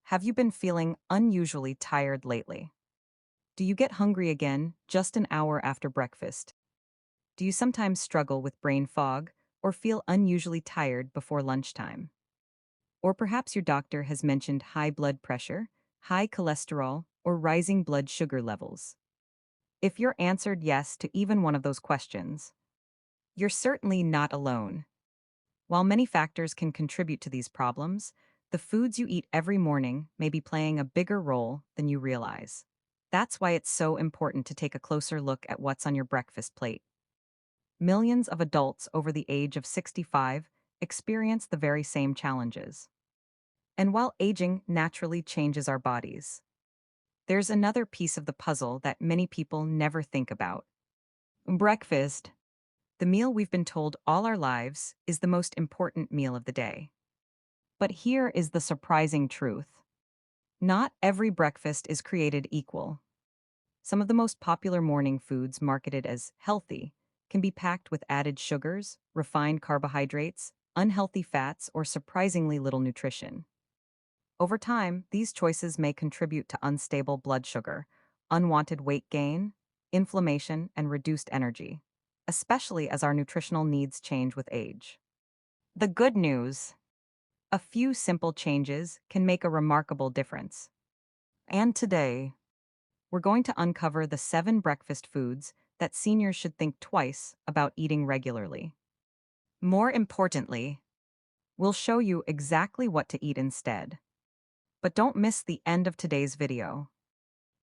Have you been feeling unusually tired lately? Do you get hungry again just an hour after breakfast? Do you sometimes struggle with brain fog or feel unusually tired before lunchtime? Or perhaps your doctor has mentioned high blood pressure, high cholesterol, or rising blood sugar levels. If you're answered yes to even one of those questions, you're certainly not alone. While many factors can contribute to these problems, the foods you eat every morning may be playing a bigger role than you realize. That's why it's so important to take a closer look at what's on your breakfast plate. Millions of adults over the age of 65 experience the very same challenges. And while aging naturally changes our bodies, there's another piece of the puzzle that many people never think about. Breakfast, the meal we've been told all our lives, is the most important meal of the day. But here is the surprising truth. Not every breakfast is created equal. Some of the most popular morning foods marketed as healthy can be packed with added sugars, refined carbohydrates, unhealthy fats, or surprisingly little nutrition. Over time, these choices may contribute to unstable blood sugar, unwanted weight gain, inflammation, and reduced energy, especially as our nutritional needs change with age. The good news: a few simple changes can make a remarkable difference. And today, we're going to uncover the 7 breakfast foods that seniors should think twice about eating regularly. More importantly, we'll show you exactly what to eat instead. But don't miss the end of today's video,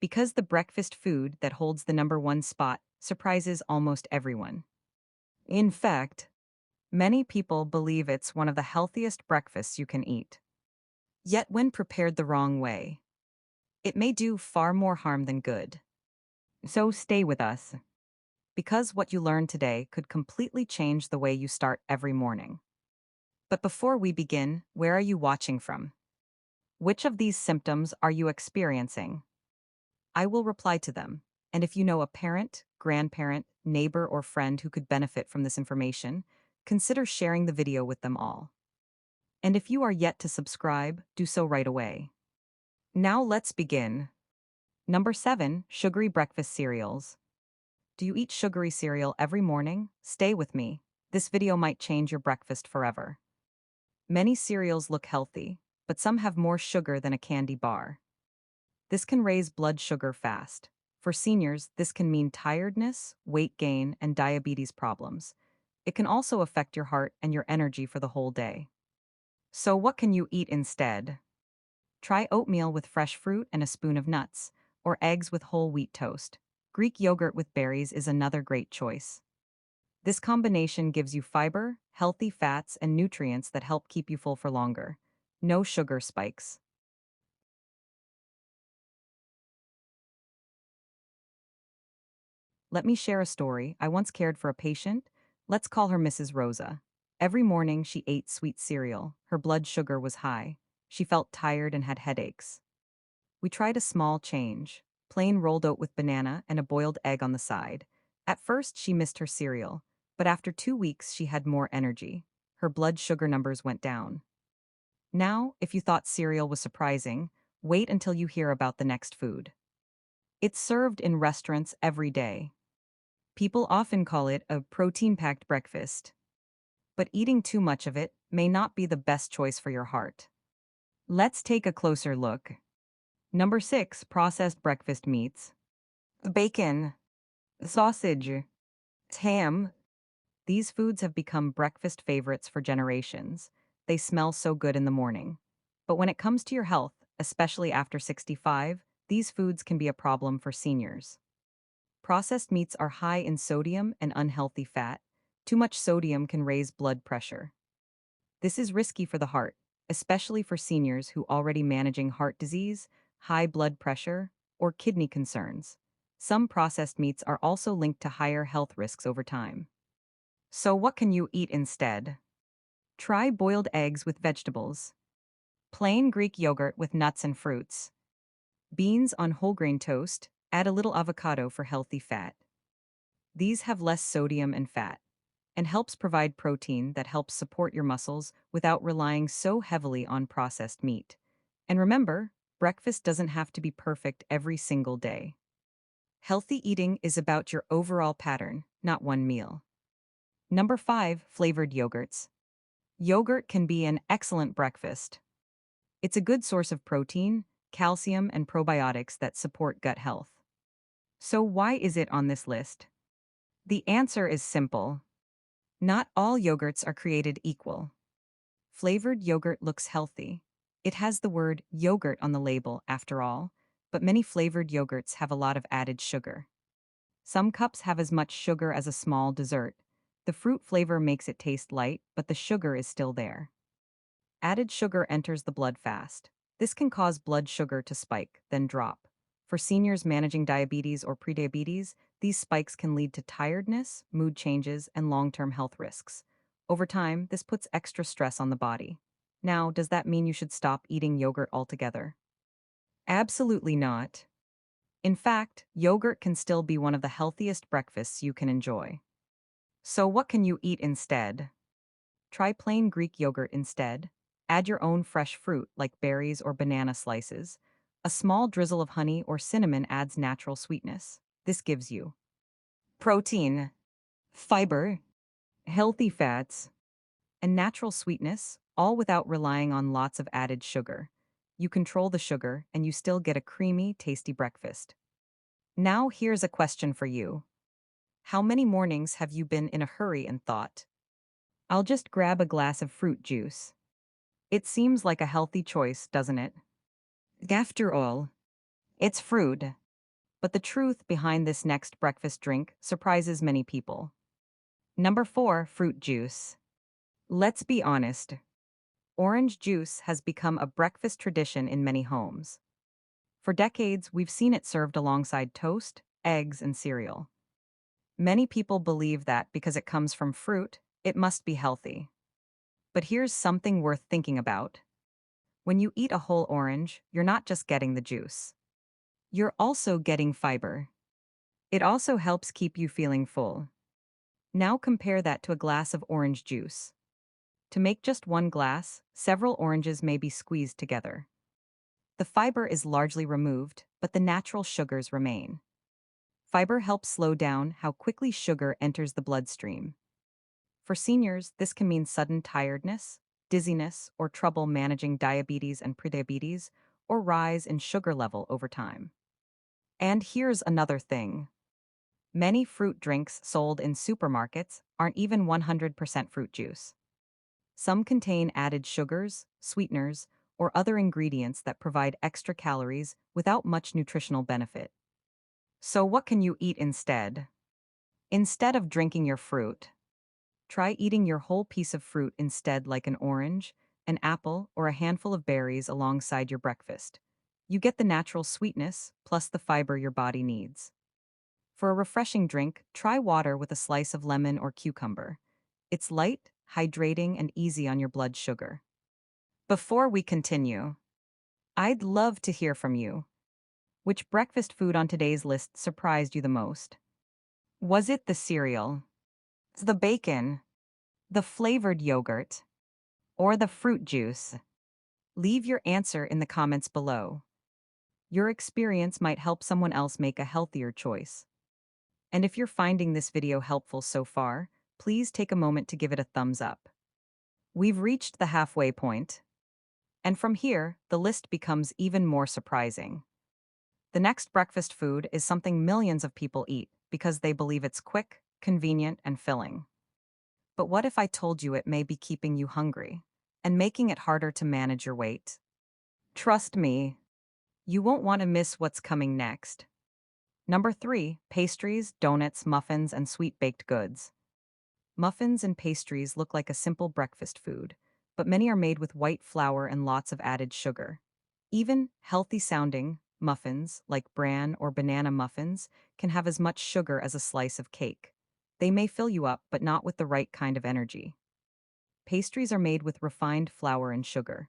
because the breakfast food that holds the #1 spot surprises almost everyone. In fact, many people believe it's one of the healthiest breakfasts you can eat. Yet when prepared the wrong way, it may do far more harm than good. So stay with us, because what you learn today could completely change the way you start every morning. But before we begin, where are you watching from? Which of these symptoms are you experiencing? I will reply to them. And if you know a parent, grandparent, neighbor, or friend who could benefit from this information, consider sharing the video with them all. And if you are yet to subscribe, do so right away. Now let's begin. Number 7, sugary breakfast cereals. Do you eat sugary cereal every morning? Stay with me. This video might change your breakfast forever. Many cereals look healthy, but some have more sugar than a candy bar. This can raise blood sugar fast. For seniors, this can mean tiredness, weight gain, and diabetes problems. It can also affect your heart and your energy for the whole day. So what can you eat instead? Try oatmeal with fresh fruit and a spoon of nuts, or eggs with whole wheat toast. Greek yogurt with berries is another great choice. This combination gives you fiber, healthy fats, and nutrients that help keep you full for longer. No sugar spikes. Let me share a story. I once cared for a patient. Let's call her Mrs. Rosa. Every morning she ate sweet cereal. Her blood sugar was high. She felt tired and had headaches. We tried a small change: plain rolled oat with banana and a boiled egg on the side. At first, she missed her cereal, but after 2 weeks, she had more energy. Her blood sugar numbers went down. Now, if you thought cereal was surprising, wait until you hear about the next food. It's served in restaurants every day. People often call it a protein-packed breakfast, but eating too much of it may not be the best choice for your heart. Let's take a closer look. Number 6, processed breakfast meats. Bacon, sausage, ham. These foods have become breakfast favorites for generations. They smell so good in the morning. But when it comes to your health, especially after 65, these foods can be a problem for seniors. Processed meats are high in sodium and unhealthy fat. Too much sodium can raise blood pressure. This is risky for the heart, especially for seniors who already managing heart disease, high blood pressure, or kidney concerns. Some processed meats are also linked to higher health risks over time. So what can you eat instead? Try boiled eggs with vegetables, plain Greek yogurt with nuts and fruits, beans on whole grain toast, add a little avocado for healthy fat. These have less sodium and fat, and helps provide protein that helps support your muscles without relying so heavily on processed meat. And remember, breakfast doesn't have to be perfect every single day. Healthy eating is about your overall pattern, not one meal. Number 5, flavored yogurts. Yogurt can be an excellent breakfast. It's a good source of protein, calcium, and probiotics that support gut health. So why is it on this list? The answer is simple. Not all yogurts are created equal. Flavored yogurt looks healthy. It has the word yogurt on the label, after all, but many flavored yogurts have a lot of added sugar. Some cups have as much sugar as a small dessert. The fruit flavor makes it taste light, but the sugar is still there. Added sugar enters the blood fast. This can cause blood sugar to spike, then drop. For seniors managing diabetes or prediabetes, these spikes can lead to tiredness, mood changes, and long-term health risks. Over time, this puts extra stress on the body. Now, does that mean you should stop eating yogurt altogether? Absolutely not. In fact, yogurt can still be one of the healthiest breakfasts you can enjoy. So what can you eat instead? Try plain Greek yogurt instead. Add your own fresh fruit like berries or banana slices. A small drizzle of honey or cinnamon adds natural sweetness. This gives you protein, fiber, healthy fats, and natural sweetness, all without relying on lots of added sugar. You control the sugar and you still get a creamy, tasty breakfast. Now here's a question for you. How many mornings have you been in a hurry and thought, I'll just grab a glass of fruit juice? It seems like a healthy choice, doesn't it? After all, it's fruit. But the truth behind this next breakfast drink surprises many people. Number 4, fruit juice. Let's be honest. Orange juice has become a breakfast tradition in many homes. For decades, we've seen it served alongside toast, eggs, and cereal. Many people believe that because it comes from fruit, it must be healthy. But here's something worth thinking about. When you eat a whole orange, you're not just getting the juice. You're also getting fiber. It also helps keep you feeling full. Now compare that to a glass of orange juice. To make just one glass, several oranges may be squeezed together. The fiber is largely removed, but the natural sugars remain. Fiber helps slow down how quickly sugar enters the bloodstream. For seniors, this can mean sudden tiredness, dizziness, or trouble managing diabetes and prediabetes, or rise in sugar level over time. And here's another thing. Many fruit drinks sold in supermarkets aren't even 100% fruit juice. Some contain added sugars, sweeteners, or other ingredients that provide extra calories without much nutritional benefit. So what can you eat instead? Instead of drinking your fruit, try eating your whole piece of fruit instead, like an orange, an apple, or a handful of berries alongside your breakfast. You get the natural sweetness plus the fiber your body needs. For a refreshing drink, try water with a slice of lemon or cucumber. It's light, hydrating, and easy on your blood sugar. Before we continue, I'd love to hear from you. Which breakfast food on today's list surprised you the most? Was it the cereal, the bacon, the flavored yogurt, or the fruit juice? Leave your answer in the comments below. Your experience might help someone else make a healthier choice. And if you're finding this video helpful so far, please take a moment to give it a thumbs up. We've reached the halfway point. And from here, the list becomes even more surprising. The next breakfast food is something millions of people eat because they believe it's quick, convenient, and filling. But what if I told you it may be keeping you hungry and making it harder to manage your weight? Trust me, you won't want to miss what's coming next. Number 3, pastries, donuts, muffins, and sweet baked goods. Muffins and pastries look like a simple breakfast food, but many are made with white flour and lots of added sugar. Even healthy-sounding muffins, like bran or banana muffins, can have as much sugar as a slice of cake. They may fill you up, but not with the right kind of energy. Pastries are made with refined flour and sugar.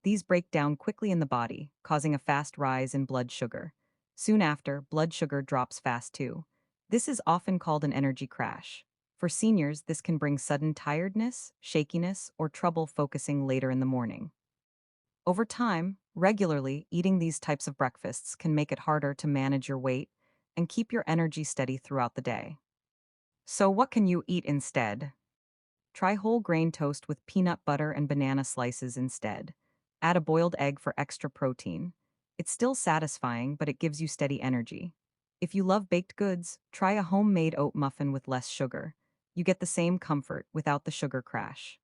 These break down quickly in the body, causing a fast rise in blood sugar. Soon after, blood sugar drops fast too. This is often called an energy crash. For seniors, this can bring sudden tiredness, shakiness, or trouble focusing later in the morning. Over time, Regularly eating these types of breakfasts can make it harder to manage your weight and keep your energy steady throughout the day. So, what can you eat instead? Try whole grain toast with peanut butter and banana slices instead. Add a boiled egg for extra protein. It's still satisfying, but it gives you steady energy. If you love baked goods, try a homemade oat muffin with less sugar. You get the same comfort without the sugar crash.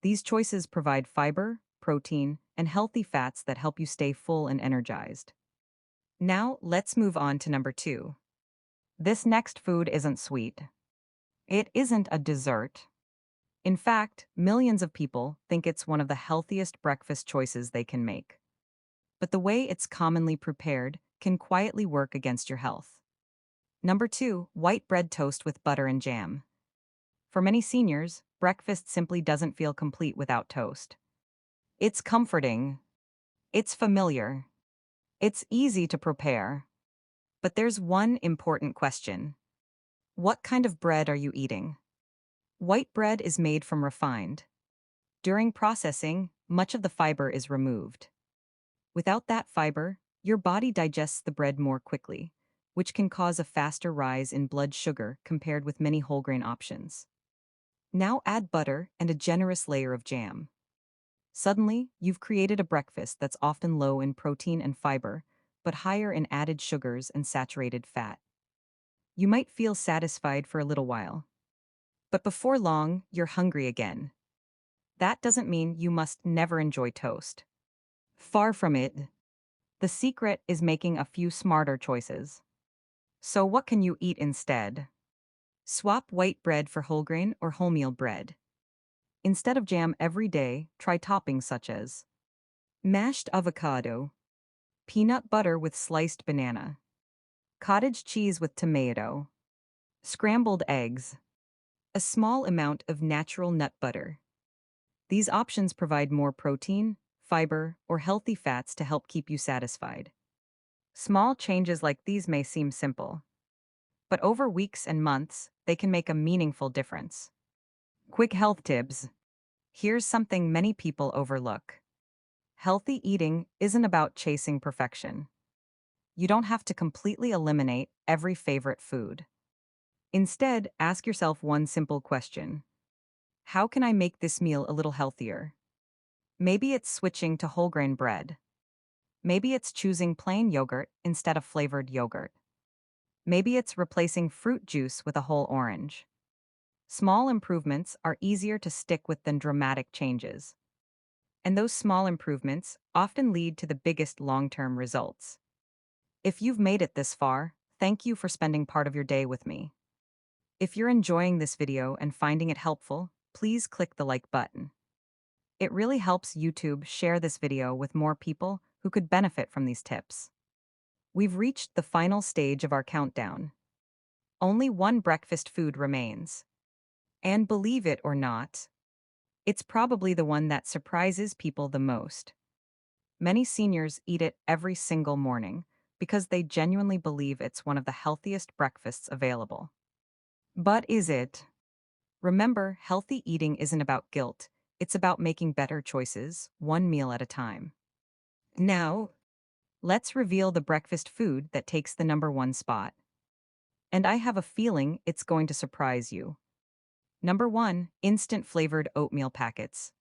These choices provide fiber, protein, and healthy fats that help you stay full and energized. Now, let's move on to number 2. This next food isn't sweet. It isn't a dessert. In fact, millions of people think it's one of the healthiest breakfast choices they can make. But the way it's commonly prepared can quietly work against your health. Number 2, white bread toast with butter and jam. For many seniors, breakfast simply doesn't feel complete without toast. It's comforting. It's familiar. It's easy to prepare. But there's one important question. What kind of bread are you eating? White bread is made from refined. During processing, much of the fiber is removed. Without that fiber, your body digests the bread more quickly, which can cause a faster rise in blood sugar compared with many whole grain options. Now add butter and a generous layer of jam. Suddenly, you've created a breakfast that's often low in protein and fiber, but higher in added sugars and saturated fat. You might feel satisfied for a little while, but before long, you're hungry again. That doesn't mean you must never enjoy toast. Far from it. The secret is making a few smarter choices. So, what can you eat instead? Swap white bread for whole grain or wholemeal bread. Instead of jam every day, try toppings such as mashed avocado, peanut butter with sliced banana, cottage cheese with tomato, scrambled eggs, a small amount of natural nut butter. These options provide more protein, fiber, or healthy fats to help keep you satisfied. Small changes like these may seem simple, but over weeks and months, they can make a meaningful difference. Quick health tips. Here's something many people overlook. Healthy eating isn't about chasing perfection. You don't have to completely eliminate every favorite food. Instead, ask yourself one simple question. How can I make this meal a little healthier? Maybe it's switching to whole grain bread. Maybe it's choosing plain yogurt instead of flavored yogurt. Maybe it's replacing fruit juice with a whole orange. Small improvements are easier to stick with than dramatic changes. And those small improvements often lead to the biggest long-term results. If you've made it this far, thank you for spending part of your day with me. If you're enjoying this video and finding it helpful, please click the like button. It really helps YouTube share this video with more people who could benefit from these tips. We've reached the final stage of our countdown. Only one breakfast food remains. And believe it or not, it's probably the one that surprises people the most. Many seniors eat it every single morning because they genuinely believe it's one of the healthiest breakfasts available. But is it? Remember, healthy eating isn't about guilt, it's about making better choices, one meal at a time. Now, let's reveal the breakfast food that takes the number 1 spot. And I have a feeling it's going to surprise you. Number 1, instant flavored oatmeal packets.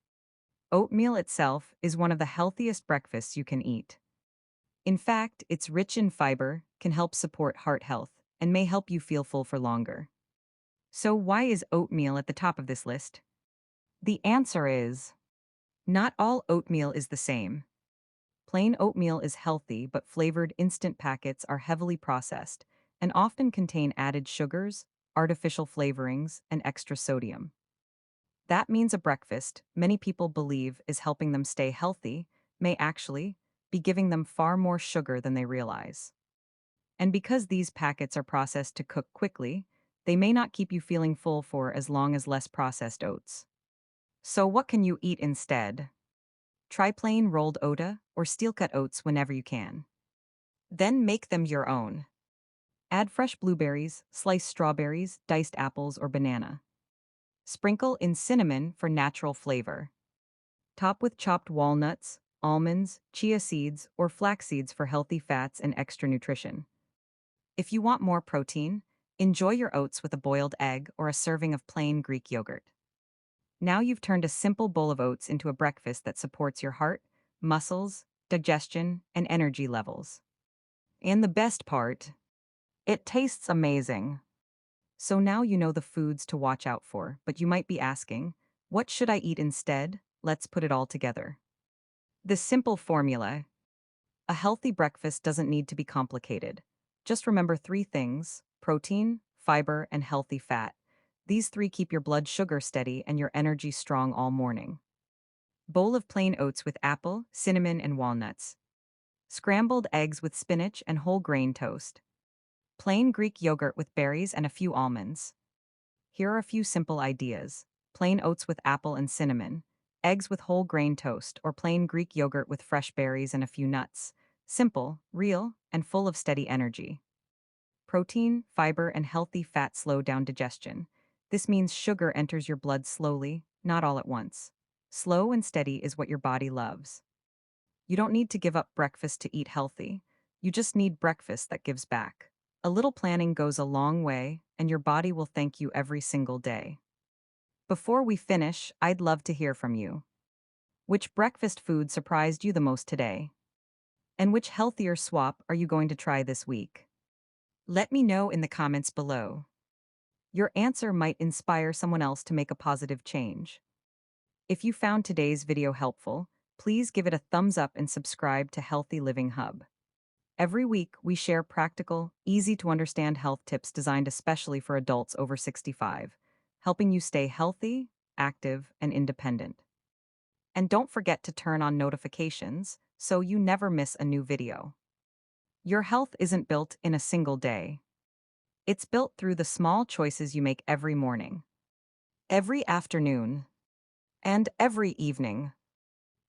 Oatmeal itself is one of the healthiest breakfasts you can eat. In fact, it's rich in fiber, can help support heart health, and may help you feel full for longer. So why is oatmeal at the top of this list? The answer is, not all oatmeal is the same. Plain oatmeal is healthy, but flavored instant packets are heavily processed and often contain added sugars, artificial flavorings, and extra sodium. That means a breakfast many people believe is helping them stay healthy may actually be giving them far more sugar than they realize. And because these packets are processed to cook quickly, they may not keep you feeling full for as long as less processed oats. So what can you eat instead? Try plain rolled oat or steel-cut oats whenever you can. Then make them your own. Add fresh blueberries, sliced strawberries, diced apples, or banana. Sprinkle in cinnamon for natural flavor. Top with chopped walnuts, almonds, chia seeds, or flax seeds for healthy fats and extra nutrition. If you want more protein, enjoy your oats with a boiled egg or a serving of plain Greek yogurt. Now you've turned a simple bowl of oats into a breakfast that supports your heart, muscles, digestion, and energy levels. And the best part, it tastes amazing. So now you know the foods to watch out for, but you might be asking, what should I eat instead? Let's put it all together. The simple formula: a healthy breakfast doesn't need to be complicated. Just remember three things: protein, fiber, and healthy fat. These three keep your blood sugar steady and your energy strong all morning. Bowl of plain oats with apple, cinnamon, and walnuts. Scrambled eggs with spinach and whole grain toast. Plain Greek yogurt with berries and a few almonds. Here are a few simple ideas: plain oats with apple and cinnamon, eggs with whole grain toast, or plain Greek yogurt with fresh berries and a few nuts. Simple, real, and full of steady energy. Protein, fiber, and healthy fat slow down digestion. This means sugar enters your blood slowly, not all at once. Slow and steady is what your body loves. You don't need to give up breakfast to eat healthy. You just need breakfast that gives back. A little planning goes a long way, and your body will thank you every single day. Before we finish, I'd love to hear from you. Which breakfast food surprised you the most today? And which healthier swap are you going to try this week? Let me know in the comments below. Your answer might inspire someone else to make a positive change. If you found today's video helpful, please give it a thumbs up and subscribe to Healthy Living Hub. Every week, we share practical, easy to understand health tips designed especially for adults over 65, helping you stay healthy, active, and independent. And don't forget to turn on notifications so you never miss a new video. Your health isn't built in a single day. It's built through the small choices you make every morning, every afternoon, and every evening.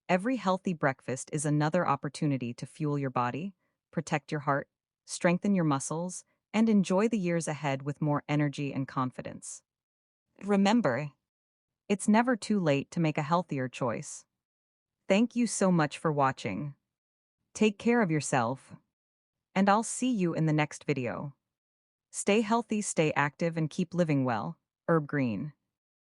Every healthy breakfast is another opportunity to fuel your body, protect your heart, strengthen your muscles, and enjoy the years ahead with more energy and confidence. Remember, it's never too late to make a healthier choice. Thank you so much for watching. Take care of yourself, and I'll see you in the next video. Stay healthy, stay active, and keep living well. Herb Green.